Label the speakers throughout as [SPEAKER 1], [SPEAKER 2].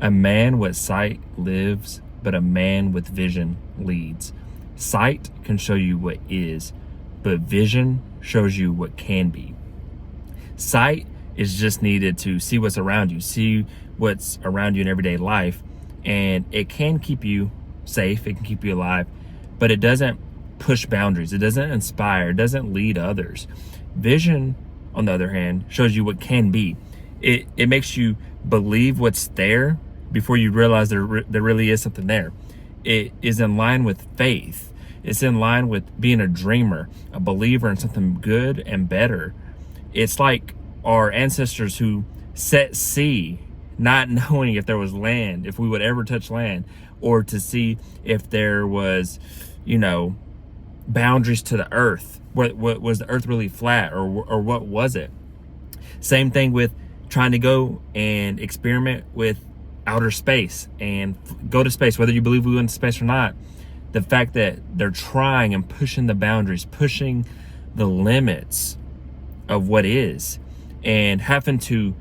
[SPEAKER 1] A man with sight lives, but a man with vision leads. Sight can show you what is, but vision shows you what can be. Sight is just needed to see what's around you, see what's around you in everyday life, and it can keep you safe, it can keep you alive, but it doesn't push boundaries, it doesn't inspire, it doesn't lead others. Vision, on the other hand, shows you what can be. It makes you believe what's there before you realize there really is something there. It is in line with faith. It's in line with being a dreamer, a believer in something good and better. It's like our ancestors who set sea, not knowing if there was land, if we would ever touch land, or to see if there was, boundaries to the earth. What was the earth really flat, or what was it? Same thing with trying to go and experiment with outer space and go to space, whether you believe we went to space or not. The fact that they're trying and pushing the boundaries, pushing the limits of what is, and having to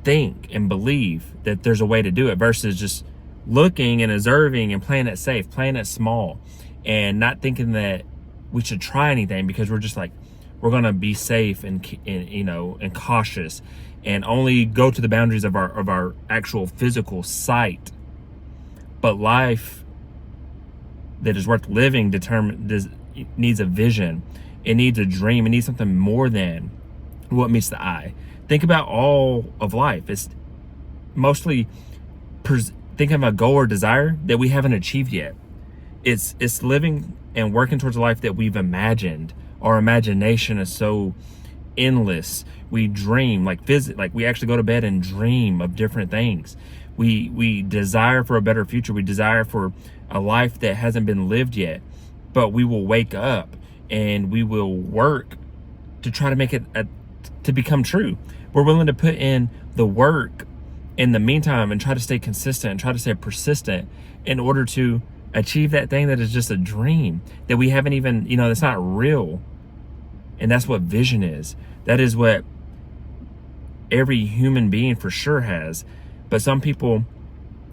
[SPEAKER 1] think and believe that there's a way to do it versus just looking and observing and playing it safe, playing it small, and not thinking that we should try anything because we're just like, we're going to be safe and cautious and only go to the boundaries of our actual physical sight. But life that is worth living needs a vision. It needs a dream. It needs something more than what meets the eye. Think about all of life. It's mostly thinking of a goal or desire that we haven't achieved yet. It's living and working towards a life that we've imagined. Our imagination is so endless. We dream, like we actually go to bed and dream of different things. We desire for a better future. We desire for a life that hasn't been lived yet, but we will wake up and we will work to try to make it to become true. We're willing to put in the work in the meantime and try to stay consistent and try to stay persistent in order to achieve that thing that is just a dream that we haven't even, that's not real. And that's what vision is. That is what every human being for sure has. But some people,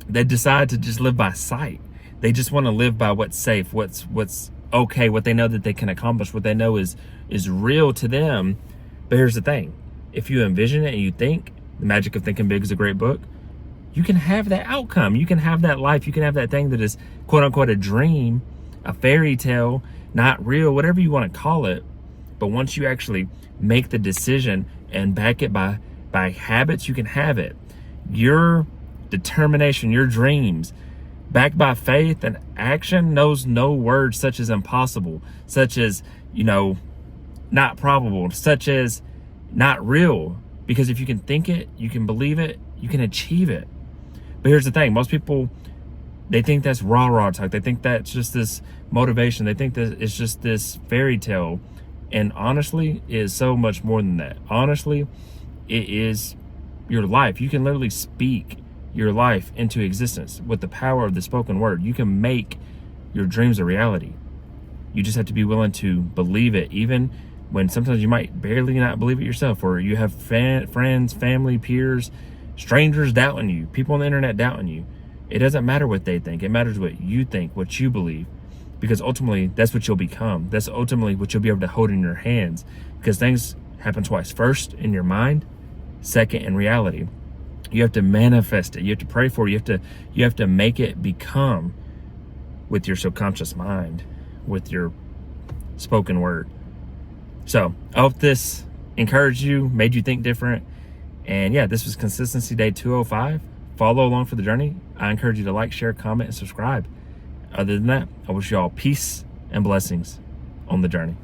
[SPEAKER 1] they decide to just live by sight. They just want to live by what's safe, what's okay, what they know that they can accomplish, what they know is real to them. But here's the thing. If you envision it and you think, The Magic of Thinking Big is a great book, you can have that outcome. You can have that life. You can have that thing that is quote unquote a dream, a fairy tale, not real, whatever you want to call it. But once you actually make the decision and back it by habits, you can have it. Your determination, your dreams, backed by faith and action, knows no words such as impossible, such as, not probable, such as not real. Because if you can think it, you can believe it, you can achieve it. But here's the thing. Most people, they think that's rah-rah talk. They think that's just this motivation. They think that it's just this fairy tale. And honestly, it is so much more than that. Honestly, it is your life. You can literally speak your life into existence with the power of the spoken word. You can make your dreams a reality. You just have to be willing to believe it, even when sometimes you might barely not believe it yourself, or you have friends, family, peers, strangers doubting you, people on the internet doubting you. It doesn't matter what they think. It matters what you think, what you believe, because ultimately that's what you'll become. That's ultimately what you'll be able to hold in your hands, because things happen twice. First, in your mind. Second, in reality. You have to manifest it. You have to pray for it. You have to make it become with your subconscious mind, with your spoken word. So I hope this encouraged you, made you think different. And yeah, this was Consistency Day 205. Follow along for the journey. I encourage you to like, share, comment, and subscribe. Other than that, I wish you all peace and blessings on the journey.